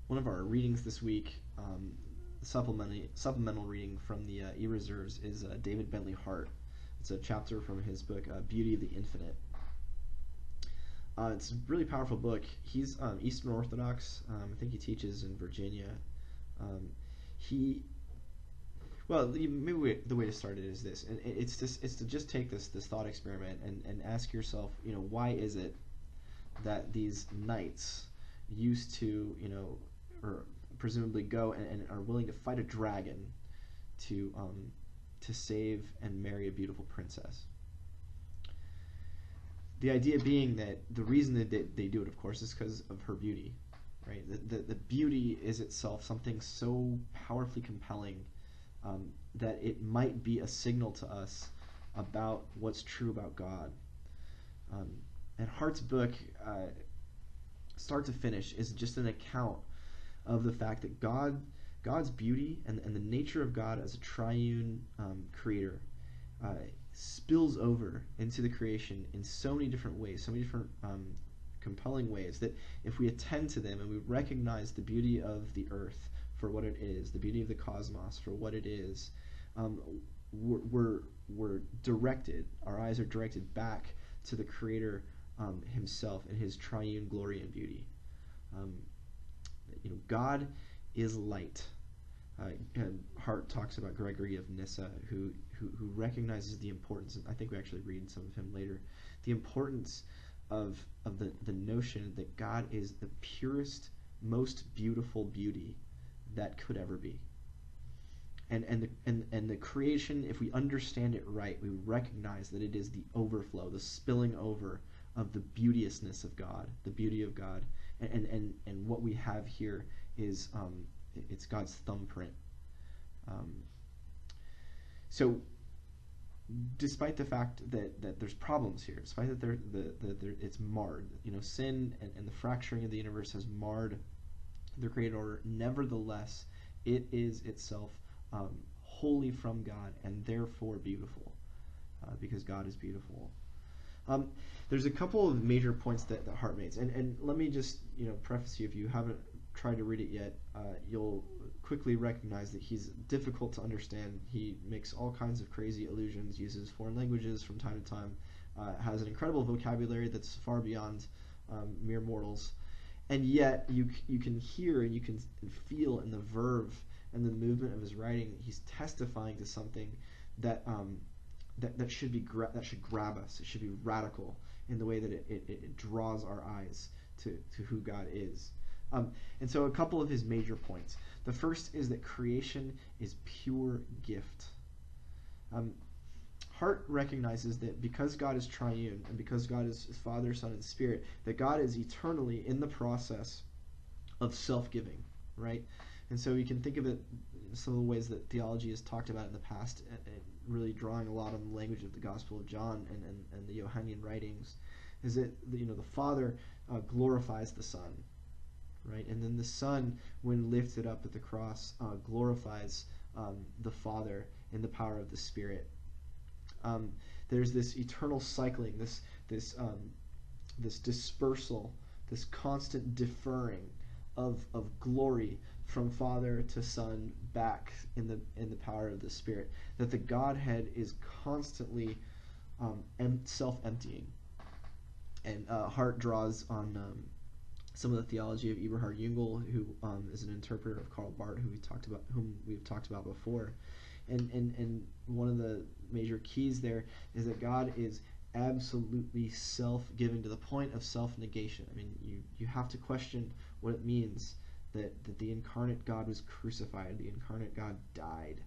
One of our readings this week, supplemental reading from the e-reserves, is David Bentley Hart. It's a chapter from his book, Beauty of the Infinite. It's a really powerful book. He's Eastern Orthodox. I think he teaches in Virginia. Um, he well, maybe the way to start it is this, and it's to just take this thought experiment and ask yourself, why is it that these knights used to, or presumably go and are willing to fight a dragon to save and marry a beautiful princess. The idea being that the reason that they do it, of course, is because of her beauty, right? The beauty is itself something so powerfully compelling, that it might be a signal to us about what's true about God. Um, and Hart's book, start to finish, is just an account of the fact that God's beauty and the nature of God as a triune creator spills over into the creation in so many different ways, so many different compelling ways, that if we attend to them and we recognize the beauty of the earth for what it is, the beauty of the cosmos for what it is, we're directed, our eyes are directed back to the Creator himself and his triune glory and beauty. God is light. And Hart talks about Gregory of Nyssa, who recognizes the importance, and I think we actually read some of him later, the importance of the notion that God is the purest, most beautiful beauty that could ever be. And the creation, if we understand it right, we recognize that it is the overflow, the spilling over of the beauteousness of God, the beauty of God, and what we have here is it's God's thumbprint. So, despite the fact that there's problems here, despite that it's marred, sin and the fracturing of the universe has marred the created order, nevertheless, it is itself wholly from God and therefore beautiful, because God is beautiful. There's a couple of major points that Hart makes, and let me just preface you, if you haven't tried to read it yet, you'll quickly recognize that he's difficult to understand. He makes all kinds of crazy allusions, uses foreign languages from time to time, has an incredible vocabulary that's far beyond mere mortals, and yet you can hear and you can feel in the verve and the movement of his writing, he's testifying to something that that should grab us. It should be radical in the way that it draws our eyes to who God is. And so a couple of his major points. The first is that creation is pure gift. Hart recognizes that because God is triune and because God is Father, Son, and Spirit, that God is eternally in the process of self-giving, right? And so we can think of it some of the ways that theology has talked about in the past, and really drawing a lot on the language of the Gospel of John and the Johannine writings, is that the Father glorifies the Son, right? And then the Son, when lifted up at the cross, glorifies the Father in the power of the Spirit. There's this eternal cycling, this dispersal, this constant deferring of glory from Father to Son back in the power of the Spirit. That the Godhead is constantly self-emptying. And Hart draws on some of the theology of Eberhard Jungel, who is an interpreter of Karl Barth, whom we've talked about before. And one of the major keys there is that God is absolutely self-giving to the point of self-negation. I mean, you have to question what it means that the incarnate God was crucified, the incarnate God died.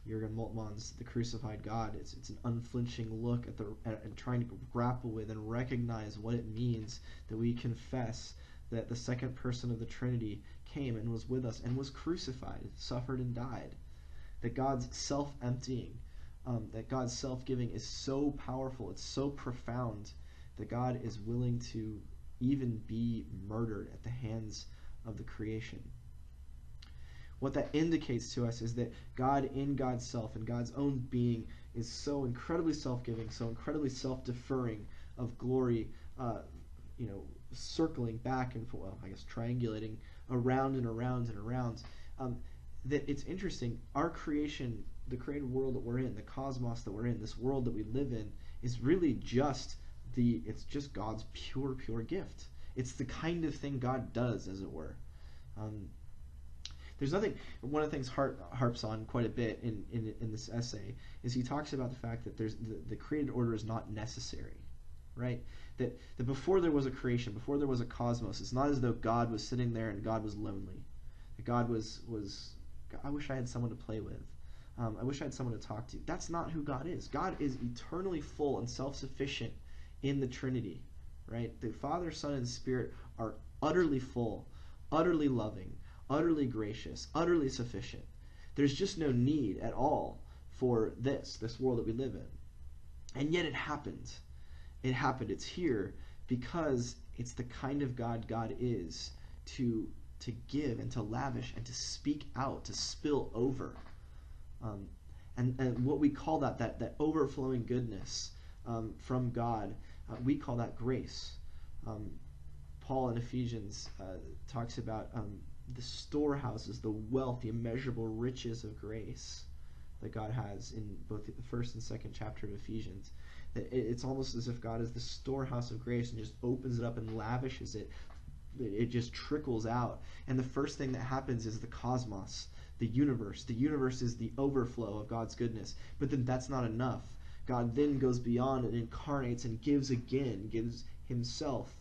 Jürgen Moltmann's The Crucified God, it's an unflinching look at trying to grapple with and recognize what it means that we confess that the second person of the Trinity came and was with us and was crucified, suffered and died. That God's self-emptying, that God's self-giving is so powerful, it's so profound, that God is willing to even be murdered at the hands of the creation. What that indicates to us is that God in God's self and God's own being is so incredibly self-giving, so incredibly self-deferring of glory, circling back and forth, well, I guess triangulating around and around and around. That it's interesting. Our creation, the created world that we're in, the cosmos that we're in, this world that we live in, is really just it's just God's pure gift. It's the kind of thing God does, as it were. There's nothing. One of the things Hart harps on quite a bit in this essay is he talks about the fact that there's the created order is not necessary, right? That before there was a creation, before there was a cosmos, it's not as though God was sitting there and God was lonely. That God was I wish I had someone to play with. I wish I had someone to talk to. That's not who God is. God is eternally full and self-sufficient in the Trinity, right? The Father, Son, and Spirit are utterly full, utterly loving, utterly gracious, utterly sufficient. There's just no need at all for this world that we live in. And yet it happened. It happened. It's here because it's the kind of God God is to give and to lavish and to speak out, to spill over. And what we call that overflowing goodness from God, we call that grace. Paul in Ephesians talks about the storehouses, the wealth, the immeasurable riches of grace that God has in both the first and second chapter of Ephesians. That it's almost as if God is the storehouse of grace and just opens it up and lavishes it. It just trickles out. And the first thing that happens is the cosmos, the universe. The universe is the overflow of God's goodness. But then that's not enough. God then goes beyond and incarnates and gives again, gives himself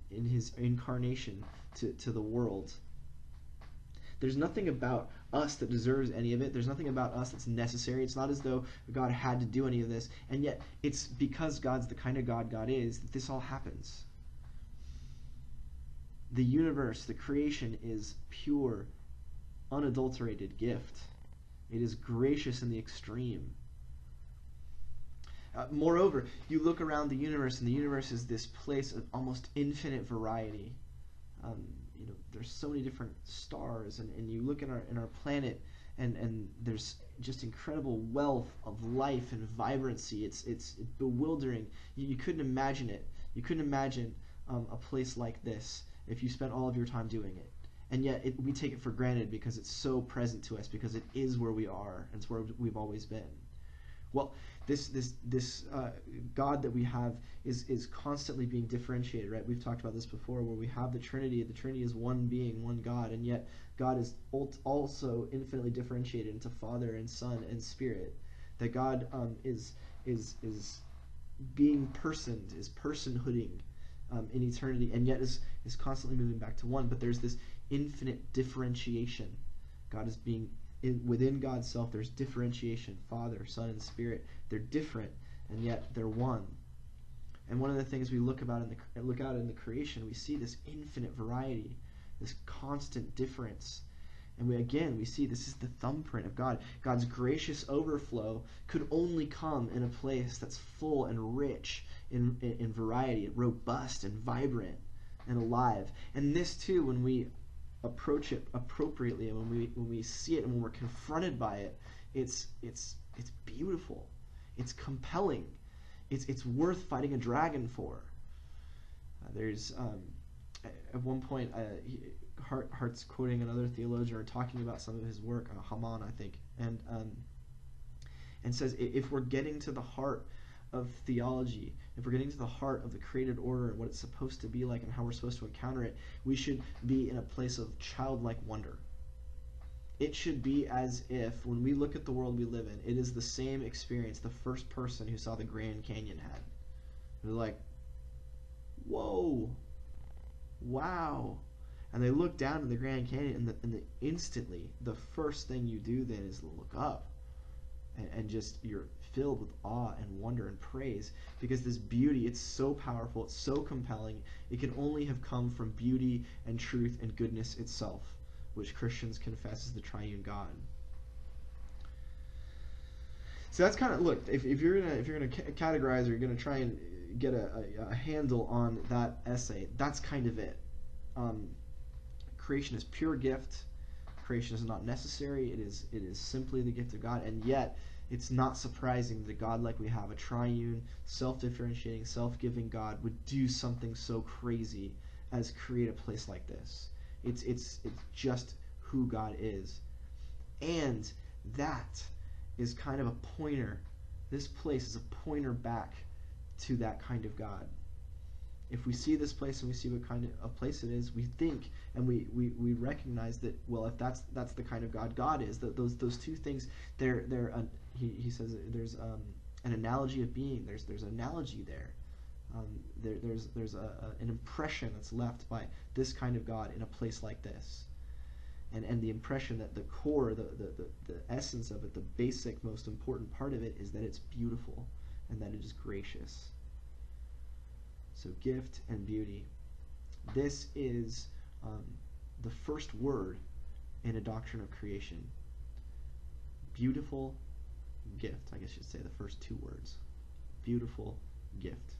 in his incarnation to the world. There's nothing about us that deserves any of it. There's nothing about us that's necessary. It's not as though God had to do any of this. And yet it's because God's the kind of God God is that this all happens. The universe, the creation, is pure, unadulterated gift. It is gracious in the extreme. Moreover, you look around the universe, and the universe is this place of almost infinite variety. There's so many different stars, and you look in our planet, and there's just incredible wealth of life and vibrancy. It's bewildering. You couldn't imagine it. You couldn't imagine a place like this if you spent all of your time doing it. And yet we take it for granted because it's so present to us, because it is where we are, and it's where we've always been. Well, this God that we have is constantly being differentiated, right? We've talked about this before, where we have the Trinity. The Trinity is one being, one God, and yet God is also infinitely differentiated into Father and Son and Spirit. That God is being personed, is personhooding in eternity, and yet is constantly moving back to one. But there's this infinite differentiation. God is being within God's self. There's differentiation. Father, Son, and Spirit. They're different, and yet they're one. And one of the things we look out in the creation, we see this infinite variety, this constant difference. And we see this is the thumbprint of God. God's gracious overflow could only come in a place that's full and rich in variety, robust and vibrant and alive. And this too, when we approach it appropriately, and when we see it and when we're confronted by it, it's beautiful, it's compelling, it's worth fighting a dragon for. There's at one point Hart's quoting another theologian or talking about some of his work, Haman, I think, and says if we're getting to the heart of theology, if we're getting to the heart of the created order and what it's supposed to be like and how we're supposed to encounter it, we should be in a place of childlike wonder. It should be as if when we look at the world we live in, it is the same experience the first person who saw the Grand Canyon had. They're like, whoa, wow. And they look down at the Grand Canyon, and instantly the first thing you do then is look up. And just you're filled with awe and wonder and praise, because this beauty, it's so powerful, it's so compelling, it can only have come from beauty and truth and goodness itself, which Christians confess is the triune God. So that's kind of, look, if you're gonna categorize, or you're gonna try and get a handle on that essay, that's kind of it. Creation is pure gift. Creation is not necessary. It is simply the gift of God, and yet it's not surprising that a God like we have, a triune, self-differentiating, self-giving God, would do something so crazy as create a place like this. It's just who God is. And that is kind of a pointer. This place is a pointer back to that kind of God. If we see this place and we see what kind of place it is, we think and we recognize that, well, if that's the kind of God God is, that those two things, he says there's an analogy of being. There's an analogy there. There's an impression that's left by this kind of God in a place like this, and the impression that the core, the essence of it, the basic, most important part of it is that it's beautiful and that it is gracious. So gift and beauty. This is the first word in a doctrine of creation. Beautiful gift. I guess you should say the first two words. Beautiful gift.